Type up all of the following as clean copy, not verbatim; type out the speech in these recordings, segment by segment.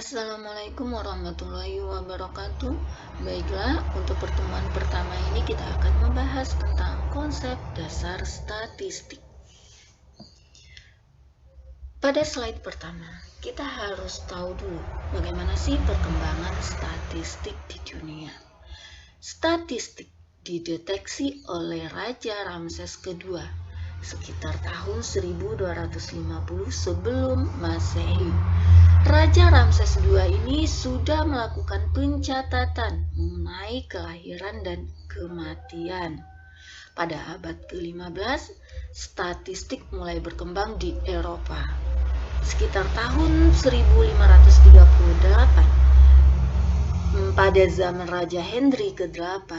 Assalamualaikum warahmatullahi wabarakatuh. Baiklah, untuk pertemuan pertama ini kita akan membahas tentang konsep dasar statistik. Pada slide pertama, kita harus tahu dulu bagaimana sih perkembangan statistik di dunia. Statistik dideteksi oleh Raja Ramses II sekitar tahun 1250 sebelum Masehi. Raja Ramses II ini sudah melakukan pencatatan mengenai kelahiran dan kematian. Pada abad ke-15, statistik mulai berkembang di Eropa. Sekitar tahun 1538, pada zaman Raja Henry ke-8,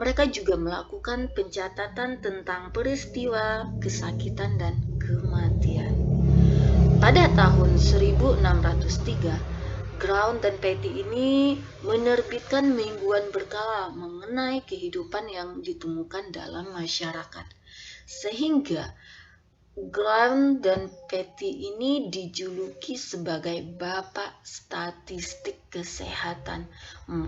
mereka juga melakukan pencatatan tentang peristiwa kesakitan dan kematian. Pada tahun 1603, Ground dan Petty ini menerbitkan mingguan berkala mengenai kehidupan yang ditemukan dalam masyarakat. Sehingga Ground dan Petty ini dijuluki sebagai bapak statistik kesehatan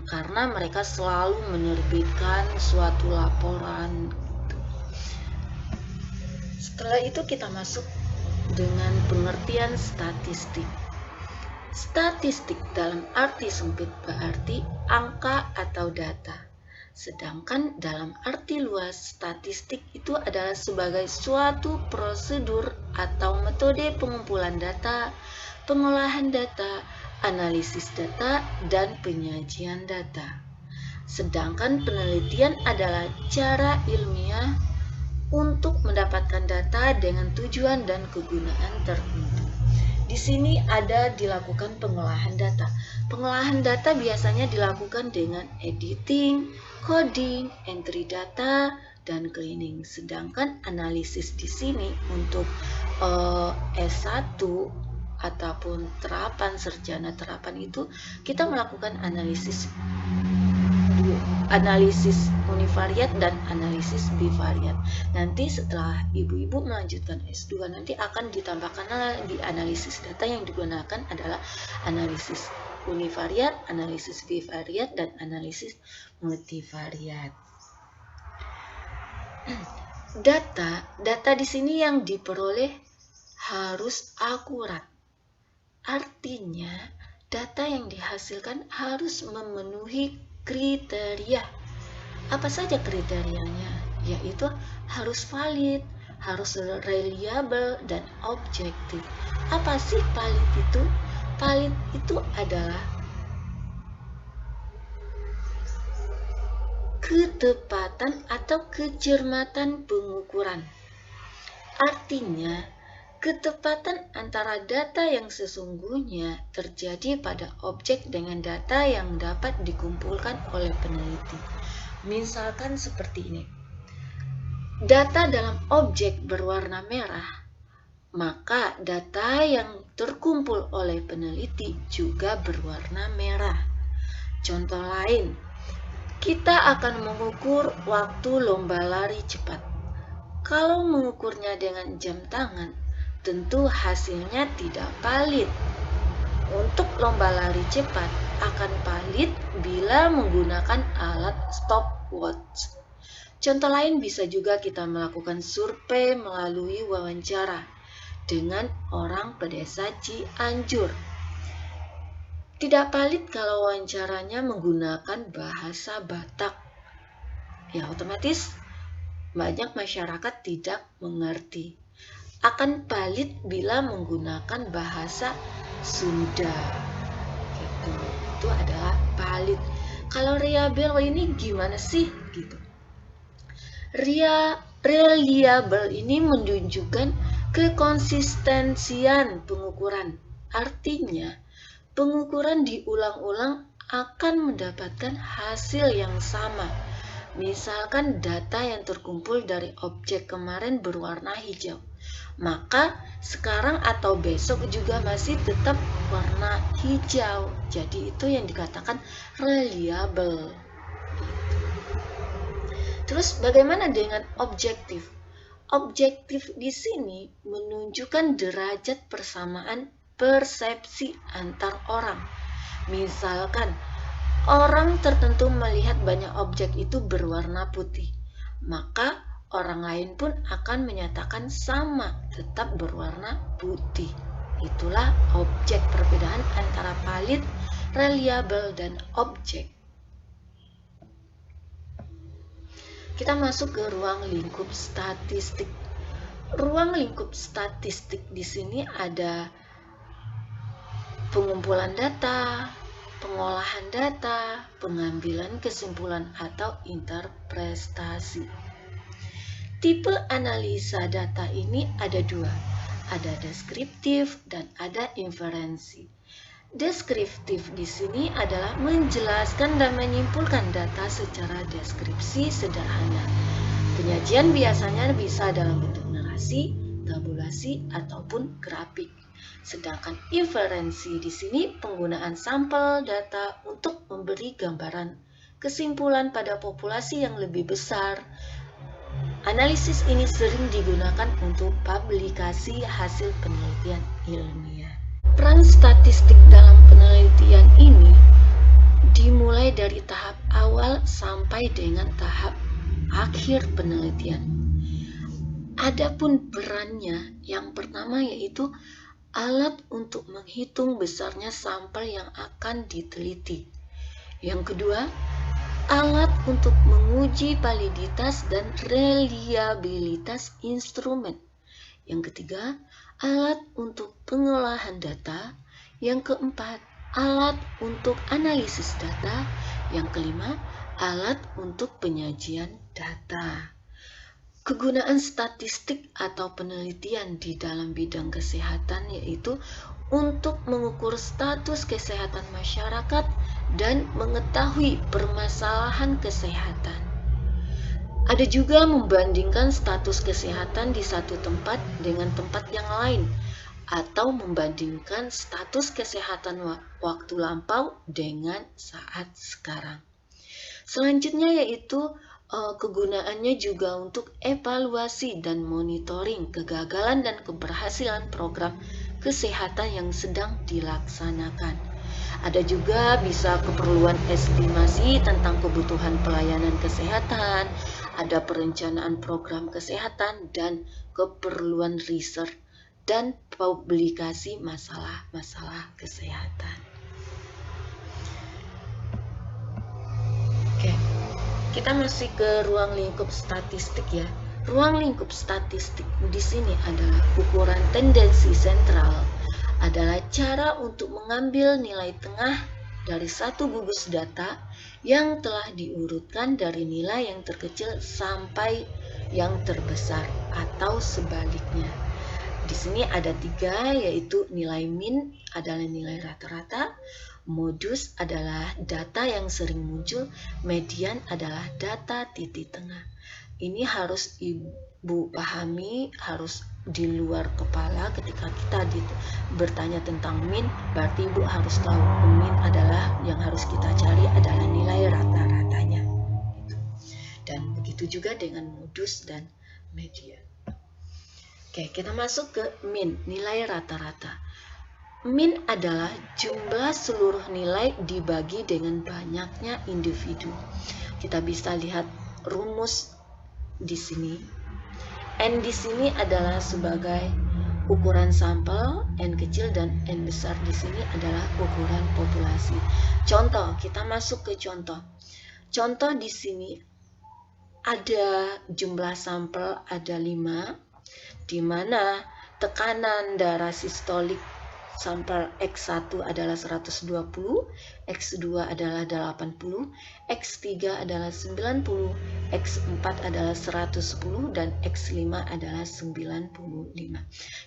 karena mereka selalu menerbitkan suatu laporan. Setelah itu kita masuk dengan pengertian statistik. Statistik dalam arti sempit berarti angka atau data. Sedangkan dalam arti luas, statistik itu adalah sebagai suatu prosedur atau metode pengumpulan data, pengolahan data, analisis data, dan penyajian data. Sedangkan penelitian adalah cara ilmiah untuk mendapatkan data dengan tujuan dan kegunaan tertentu. Di sini ada dilakukan pengolahan data. Pengolahan data biasanya dilakukan dengan editing, coding, entry data, dan cleaning. Sedangkan analisis di sini untuk S1 ataupun sarjana terapan itu kita melakukan analisis univariat dan analisis bivariat. Nanti setelah ibu-ibu melanjutkan S2 nanti akan ditambahkan di analisis data yang digunakan adalah analisis univariat, analisis bivariat, dan analisis multivariat. Data di sini yang diperoleh harus akurat. Artinya, data yang dihasilkan harus memenuhi kriteria. Apa saja kriterianya? Yaitu harus valid, harus reliable, dan objektif. Apa sih valid itu? Valid itu adalah ketepatan atau kecermatan pengukuran. Artinya, ketepatan antara data yang sesungguhnya terjadi pada objek dengan data yang dapat dikumpulkan oleh peneliti. Misalkan seperti ini. Data dalam objek berwarna merah, maka data yang terkumpul oleh peneliti juga berwarna merah. Contoh lain, kita akan mengukur waktu lomba lari cepat. Kalau mengukurnya dengan jam tangan, tentu hasilnya tidak valid. Untuk lomba lari cepat akan valid bila menggunakan alat stopwatch. Contoh lain bisa juga kita melakukan survei melalui wawancara dengan orang pedesa Cianjur. Tidak valid kalau wawancaranya menggunakan bahasa Batak. Ya otomatis banyak masyarakat tidak mengerti. Akan valid bila menggunakan bahasa Sunda. Gitu. Itu adalah valid. Kalau reliable ini gimana sih? Gitu. Reliable ini menunjukkan kekonsistensian pengukuran. Artinya, pengukuran diulang-ulang akan mendapatkan hasil yang sama. Misalkan data yang terkumpul dari objek kemarin berwarna hijau, maka sekarang atau besok juga masih tetap warna hijau. Jadi itu yang dikatakan reliable. Terus bagaimana dengan objektif? Objektif di sini menunjukkan derajat persamaan persepsi antar orang. Misalkan orang tertentu melihat banyak objek itu berwarna putih, maka orang lain pun akan menyatakan sama, tetap berwarna putih. Itulah objek, perbedaan antara valid, reliable, dan objek. Kita masuk ke ruang lingkup statistik. Ruang lingkup statistik di sini ada pengumpulan data, pengolahan data, pengambilan kesimpulan atau interpretasi. Tipe analisa data ini ada dua, ada deskriptif dan ada inferensi. Deskriptif di sini adalah menjelaskan dan menyimpulkan data secara deskripsi sederhana. Penyajian biasanya bisa dalam bentuk narasi, tabulasi, ataupun grafik. Sedangkan inferensi di sini penggunaan sampel data untuk memberi gambaran kesimpulan pada populasi yang lebih besar. Analisis ini sering digunakan untuk publikasi hasil penelitian ilmiah. Peran statistik dalam penelitian ini dimulai dari tahap awal sampai dengan tahap akhir penelitian. Adapun perannya yang pertama yaitu alat untuk menghitung besarnya sampel yang akan diteliti. Yang kedua, alat untuk menguji validitas dan reliabilitas instrumen. Yang ketiga, alat untuk pengolahan data. Yang keempat, alat untuk analisis data. Yang kelima, alat untuk penyajian data. Kegunaan statistik atau penelitian di dalam bidang kesehatan yaitu untuk mengukur status kesehatan masyarakat dan mengetahui permasalahan kesehatan. Ada juga membandingkan status kesehatan di satu tempat dengan tempat yang lain, atau membandingkan status kesehatan waktu lampau dengan saat sekarang. Selanjutnya yaitu kegunaannya juga untuk evaluasi dan monitoring kegagalan dan keberhasilan program kesehatan yang sedang dilaksanakan. Ada juga bisa keperluan estimasi tentang kebutuhan pelayanan kesehatan, ada perencanaan program kesehatan, dan keperluan riset dan publikasi masalah-masalah kesehatan. Oke, kita masih ke ruang lingkup statistik ya. Ruang lingkup statistik di sini adalah ukuran tendensi sentral, adalah cara untuk mengambil nilai tengah dari satu gugus data yang telah diurutkan dari nilai yang terkecil sampai yang terbesar atau sebaliknya. Di sini ada tiga, yaitu nilai min adalah nilai rata-rata, modus adalah data yang sering muncul, median adalah data titik tengah. Ini harus Ibu pahami, harus di luar kepala ketika kita bertanya tentang min, berarti Ibu harus tahu min adalah yang harus kita cari adalah nilai rata-ratanya. Dan begitu juga dengan modus dan median. Oke, kita masuk ke min, nilai rata-rata. Min adalah jumlah seluruh nilai dibagi dengan banyaknya individu. Kita bisa lihat rumus di sini. N di sini adalah sebagai ukuran sampel, N kecil dan N besar di sini adalah ukuran populasi. Contoh, kita masuk ke contoh. Contoh di sini ada jumlah sampel ada 5, di mana tekanan darah sistolik sampel X1 adalah 120, X2 adalah 80, X3 adalah 90, X4 adalah 110, dan X5 adalah 95.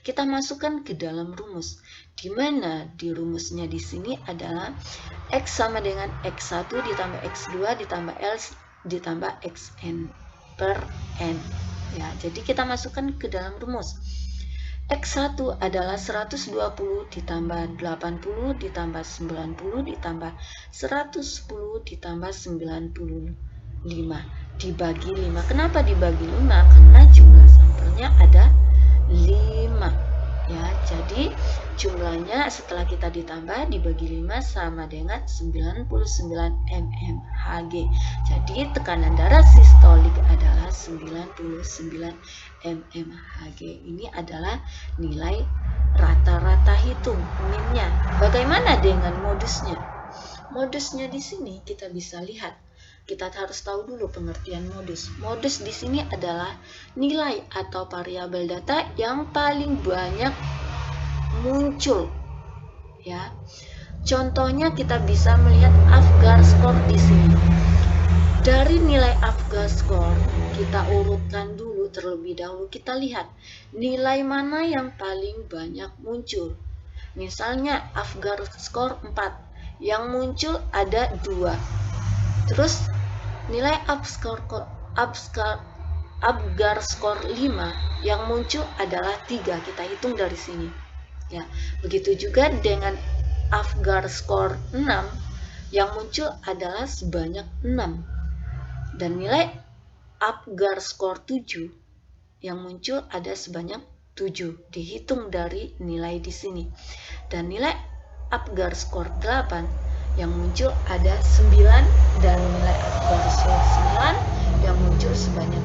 Kita masukkan ke dalam rumus, di mana di rumusnya di sini adalah X sama dengan X1 ditambah X2 ditambah L ditambah Xn per N. Ya, jadi kita masukkan ke dalam rumus. X1 adalah 120 ditambah 80 ditambah 90 ditambah 110 ditambah 95 dibagi 5. Kenapa dibagi 5? Karena jumlah sampelnya ada 5. ya. Jadi jumlahnya setelah kita ditambah dibagi 5 sama dengan 99 mmHg. Jadi tekanan darah sistolik adalah 99 mmHg. Ini adalah nilai rata-rata hitung minnya. Bagaimana dengan modusnya? Modusnya di sini kita bisa lihat. Kita harus tahu dulu pengertian modus. Modus di sini adalah nilai atau variabel data yang paling banyak muncul. Ya. Contohnya kita bisa melihat Apgar score di sini. Dari nilai Apgar score kita urutkan dulu terlebih dahulu. Kita lihat nilai mana yang paling banyak muncul. Misalnya Apgar score 4, yang muncul ada 2. Terus nilai Apgar score 5 yang muncul adalah 3. Kita hitung dari sini. Ya, begitu juga dengan Apgar score 6 yang muncul adalah sebanyak 6. Dan nilai Apgar score 7 yang muncul ada sebanyak 7. Dihitung dari nilai di sini. Dan nilai Apgar score 8 yang muncul ada 9 dan nilai Apgar score 9 yang muncul sebanyak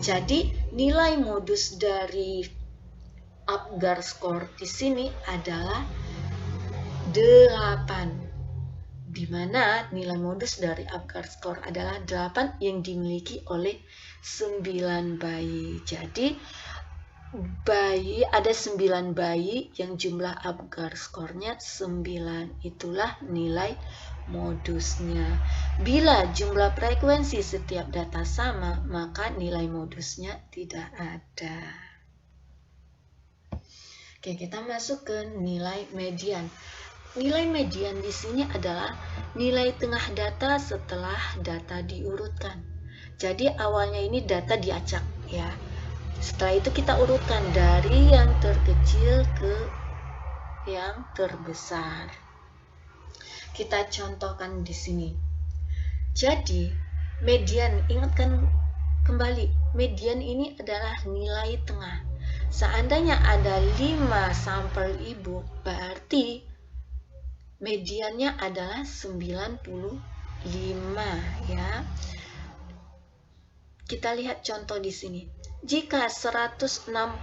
3. Jadi nilai modus dari Apgar score di sini adalah 8, di mana nilai modus dari Apgar score adalah 8 yang dimiliki oleh 9 bayi. Jadi ada 9 bayi yang jumlah Apgar skornya 9, itulah nilai modusnya. Bila jumlah frekuensi setiap data sama, maka nilai modusnya tidak ada. Oke, kita masuk ke nilai median. Nilai median di sini adalah nilai tengah data setelah data diurutkan. Jadi awalnya ini data diacak, ya. Setelah itu kita urutkan dari yang terkecil ke yang terbesar. Kita contohkan di sini. Jadi, median, ingatkan kembali, median ini adalah nilai tengah. Seandainya ada 5 sampel ibu, berarti mediannya adalah 95, ya. Kita lihat contoh di sini. Jika 120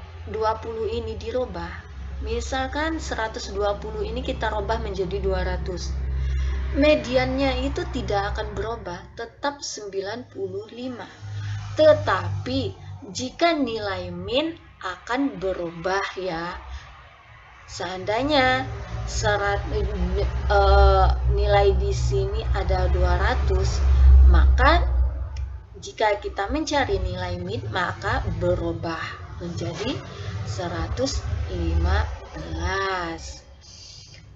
ini dirubah, misalkan 120 ini kita rubah menjadi 200, mediannya itu tidak akan berubah, tetap 95. Tetapi jika nilai min akan berubah, ya. Seandainya nilai di sini ada 200, maka jika kita mencari nilai min, maka berubah menjadi 115.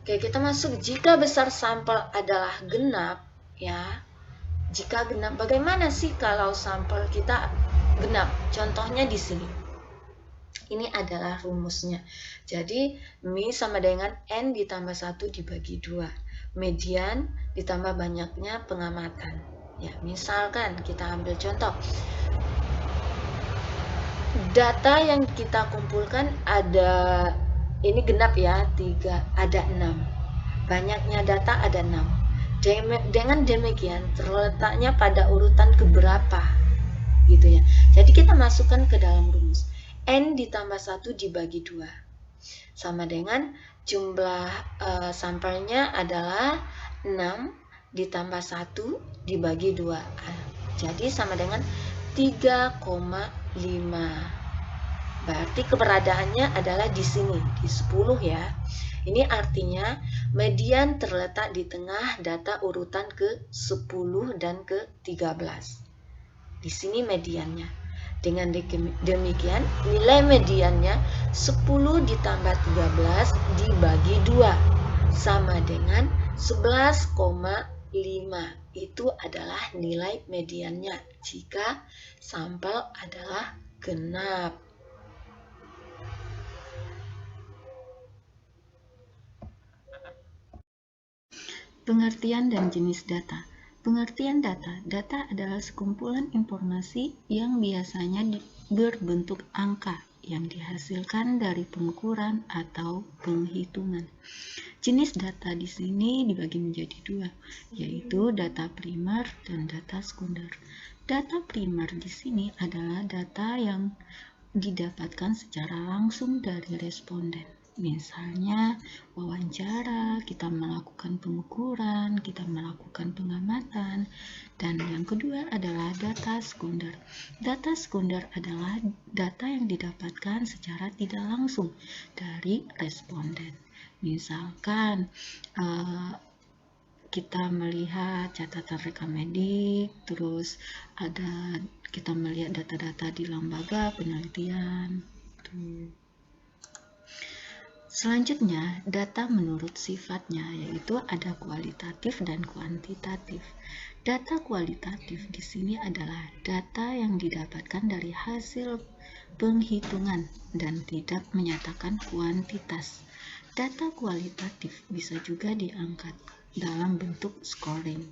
Oke, kita masuk. Jika besar sampel adalah genap, ya. Jika genap, bagaimana sih kalau sampel kita genap? Contohnya di sini. Ini adalah rumusnya. Jadi, Mi sama dengan N ditambah 1 dibagi 2. Median ditambah banyaknya pengamatan. Ya, misalkan kita ambil contoh. Data yang kita kumpulkan ada, ini genap ya, 3, ada 6. Banyaknya data ada 6. Dengan demikian, terletaknya pada urutan keberapa, gitu ya. Jadi kita masukkan ke dalam rumus. N ditambah 1 dibagi 2. Sama dengan jumlah sampelnya adalah 6 ditambah 1 dibagi 2. Jadi sama dengan 3,5. Berarti keberadaannya adalah di sini, di 10, ya. Ini artinya median terletak di tengah data urutan ke-10 dan ke-13. Di sini mediannya. Dengan demikian, nilai mediannya 10 ditambah 13 dibagi 2 sama dengan 11,5. Itu adalah nilai mediannya jika sampel adalah genap. Pengertian dan jenis data. Pengertian data. Data adalah sekumpulan informasi yang biasanya berbentuk angka yang dihasilkan dari pengukuran atau penghitungan. Jenis data di sini dibagi menjadi dua, yaitu data primer dan data sekunder. Data primer di sini adalah data yang didapatkan secara langsung dari responden. Misalnya wawancara, kita melakukan pengukuran, kita melakukan pengamatan, dan yang kedua adalah data sekunder. Data sekunder adalah data yang didapatkan secara tidak langsung dari responden. Misalkan kita melihat catatan rekam medik, terus kita melihat data-data di lembaga penelitian. Selanjutnya, data menurut sifatnya, yaitu ada kualitatif dan kuantitatif. Data kualitatif di sini adalah data yang didapatkan dari hasil penghitungan dan tidak menyatakan kuantitas. Data kualitatif bisa juga diangkat dalam bentuk scoring.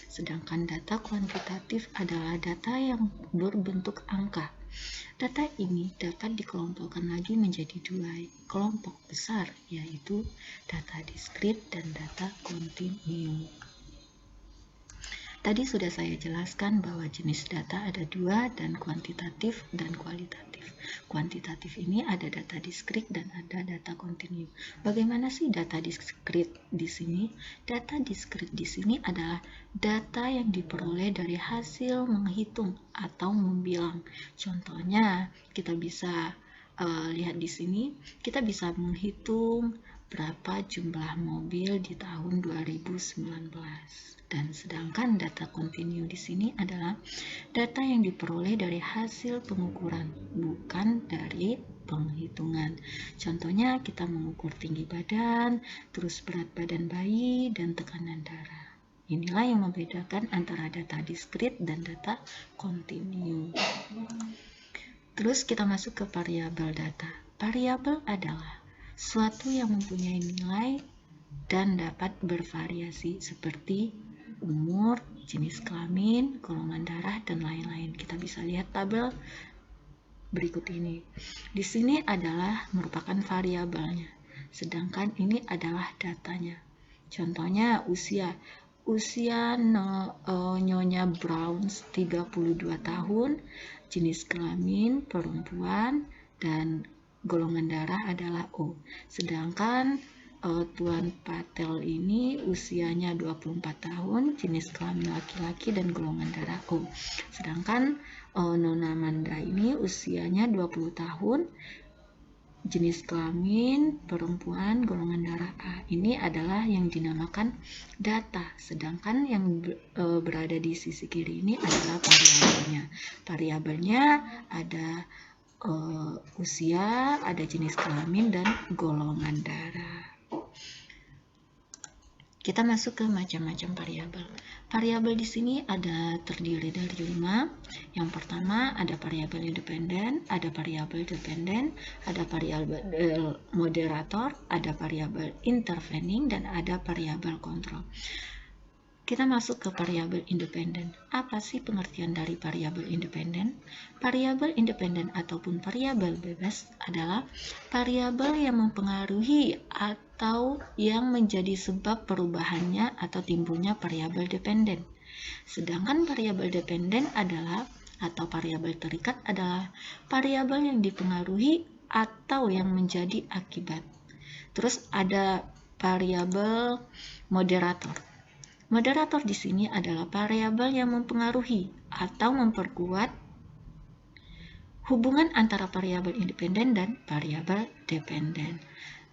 Sedangkan data kuantitatif adalah data yang berbentuk angka. Data ini dapat dikelompokkan lagi menjadi dua kelompok besar, yaitu data diskrit dan data kontinu. Tadi sudah saya jelaskan bahwa jenis data ada dua, dan kuantitatif dan kualitatif. Kuantitatif ini ada data diskrit dan ada data kontinu. Bagaimana sih data diskrit di sini? Data diskrit di sini adalah data yang diperoleh dari hasil menghitung atau membilang. Contohnya, kita bisa lihat di sini, kita bisa menghitung berapa jumlah mobil di tahun 2019. Dan sedangkan data kontinu di sini adalah data yang diperoleh dari hasil pengukuran, bukan dari penghitungan. Contohnya, kita mengukur tinggi badan, terus berat badan bayi, dan tekanan darah. Inilah yang membedakan antara data diskrit dan data kontinu. Terus kita masuk ke variabel data. Variabel adalah suatu yang mempunyai nilai dan dapat bervariasi seperti umur, jenis kelamin, golongan darah, dan lain-lain. Kita bisa lihat tabel berikut ini. Di sini adalah merupakan variabelnya, sedangkan ini adalah datanya. Contohnya usia. Usia Nyonya Brown 32 tahun, jenis kelamin perempuan, dan golongan darah adalah O. Sedangkan Tuan Patel ini usianya 24 tahun, jenis kelamin laki-laki, dan golongan darah O. Sedangkan Nona Amanda ini usianya 20 tahun, jenis kelamin perempuan, golongan darah A. Ini adalah yang dinamakan data, sedangkan yang berada di sisi kiri ini adalah variabelnya. Variabelnya ada usia, ada jenis kelamin, dan golongan darah. Kita masuk ke macam-macam variabel. Variabel di sini terdiri dari 5. Yang pertama ada variabel independen, ada variabel dependen, ada variabel moderator, ada variabel intervening, dan ada variabel kontrol. Kita masuk ke variabel independen. Apa sih pengertian dari variabel independen? Variabel independen ataupun variabel bebas adalah variabel yang mempengaruhi atau yang menjadi sebab perubahannya atau timbulnya variabel dependen. Sedangkan variabel dependen adalah atau variabel terikat adalah variabel yang dipengaruhi atau yang menjadi akibat. Terus ada variabel moderator. Moderator di sini adalah variabel yang mempengaruhi atau memperkuat hubungan antara variabel independen dan variabel dependen.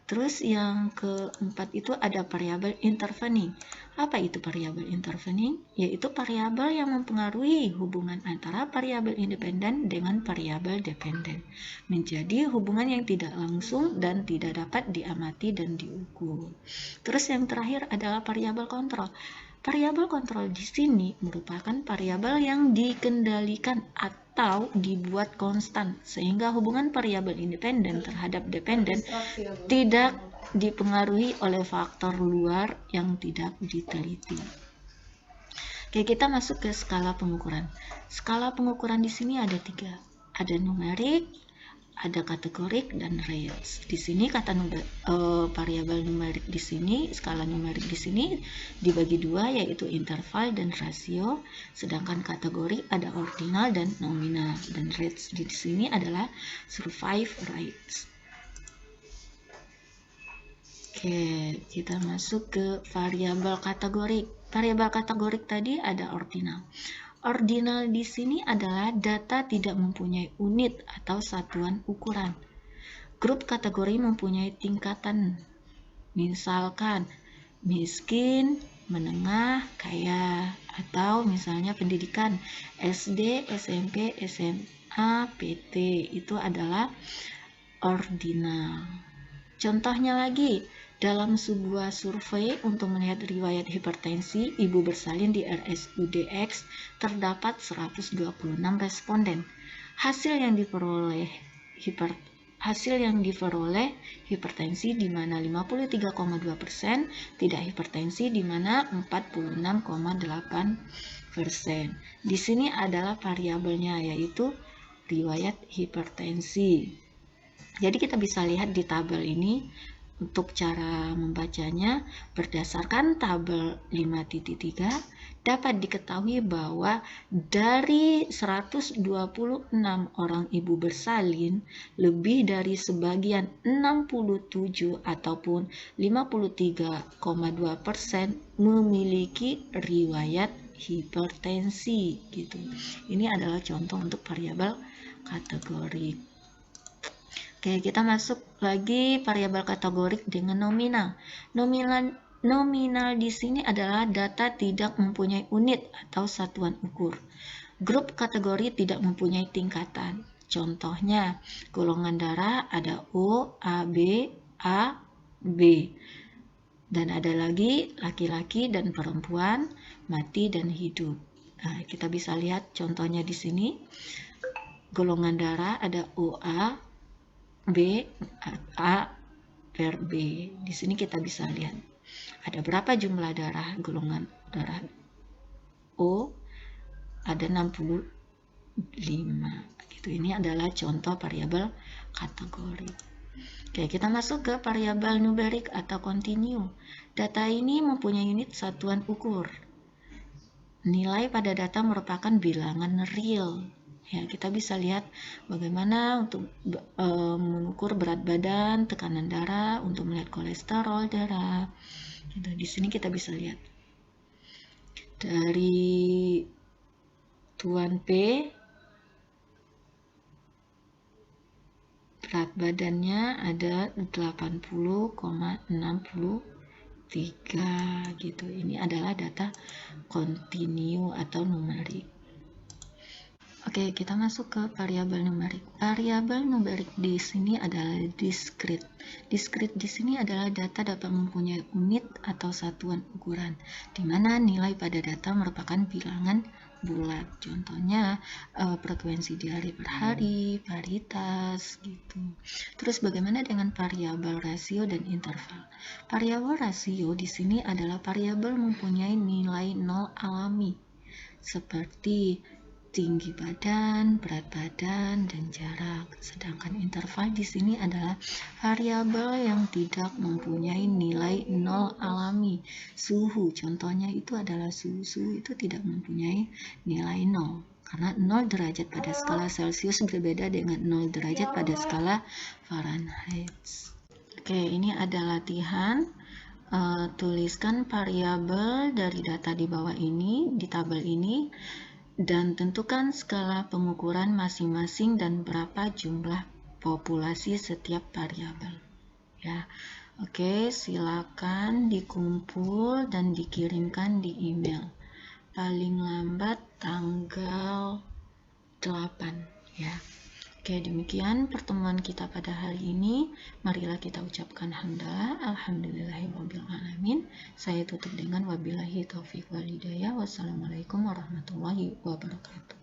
Terus yang keempat itu ada variabel intervening. Apa itu variabel intervening? Yaitu variabel yang mempengaruhi hubungan antara variabel independen dengan variabel dependen, menjadi hubungan yang tidak langsung dan tidak dapat diamati dan diukur. Terus yang terakhir adalah variabel kontrol. Variabel kontrol di sini merupakan variabel yang dikendalikan atau dibuat konstan, sehingga hubungan variabel independen terhadap dependen tidak dipengaruhi oleh faktor luar yang tidak diteliti. Oke, kita masuk ke skala pengukuran. Skala pengukuran di sini ada 3. Ada numerik, ada kategorik dan range. Di sini kata variabel numerik di sini, skala numerik di sini dibagi dua, yaitu interval dan rasio. Sedangkan kategori ada ordinal dan nominal, dan range di sini adalah survive rate. Oke, kita masuk ke variabel kategorik. Variabel kategorik tadi ada ordinal. Ordinal di sini adalah data tidak mempunyai unit atau satuan ukuran. Grup kategori mempunyai tingkatan, misalkan miskin, menengah, kaya, atau misalnya pendidikan SD, SMP, SMA, PT, itu adalah ordinal. Contohnya lagi, dalam sebuah survei untuk melihat riwayat hipertensi ibu bersalin di RSUD X terdapat 126 responden. Hasil yang diperoleh hipertensi di mana 53,2%, tidak hipertensi di mana 46,8%. Di sini adalah variabelnya, yaitu riwayat hipertensi. Jadi kita bisa lihat di tabel ini. Untuk cara membacanya, berdasarkan tabel 5.3 dapat diketahui bahwa dari 126 orang ibu bersalin, lebih dari sebagian 67 ataupun 53,2% memiliki riwayat hipertensi gitu. Ini adalah contoh untuk variabel kategori. Oke, kita masuk lagi variabel kategorik dengan nominal. Nominal di sini adalah data tidak mempunyai unit atau satuan ukur. Grup kategori tidak mempunyai tingkatan. Contohnya, golongan darah ada O, A, B, A, B. Dan ada lagi laki-laki dan perempuan, mati dan hidup. Nah, kita bisa lihat contohnya di sini. Golongan darah ada OA, B, A per B. Di sini kita bisa lihat ada berapa jumlah darah. Golongan darah O ada 65 gitu. Ini adalah contoh variabel kategori. Oke, kita masuk ke variabel numerik atau kontinu. Data ini mempunyai unit satuan ukur. Nilai pada data merupakan bilangan real. Ya, kita bisa lihat bagaimana untuk mengukur berat badan, tekanan darah, untuk melihat kolesterol darah. Gitu. Di sini kita bisa lihat dari Tuan P, berat badannya ada 80,63 gitu. Ini adalah data kontinu atau numerik. Oke, kita masuk ke variabel numerik. Variabel numerik di sini adalah discrete. Discrete di sini adalah data dapat mempunyai unit atau satuan ukuran, di mana nilai pada data merupakan bilangan bulat. Contohnya frekuensi diare per hari, paritas, gitu. Terus bagaimana dengan variabel rasio dan interval? Variabel rasio di sini adalah variabel mempunyai nilai nol alami, seperti tinggi badan, berat badan, dan jarak. Sedangkan interval di sini adalah variabel yang tidak mempunyai nilai nol alami. Suhu, contohnya itu adalah suhu itu tidak mempunyai nilai nol. Karena 0 derajat pada skala Celsius berbeda dengan 0 derajat pada skala Fahrenheit. Oke, ini ada latihan. Tuliskan variabel dari data di bawah ini, di tabel ini, dan tentukan skala pengukuran masing-masing dan berapa jumlah populasi setiap variabel. Ya, oke, silakan dikumpul dan dikirimkan di email. Paling lambat tanggal 8, ya. Oke, demikian pertemuan kita pada hari ini. Marilah kita ucapkan hamdalah, alhamdulillahirabbil alamin. Saya tutup dengan wabillahi taufik wal hidayah. Wassalamualaikum warahmatullahi wabarakatuh.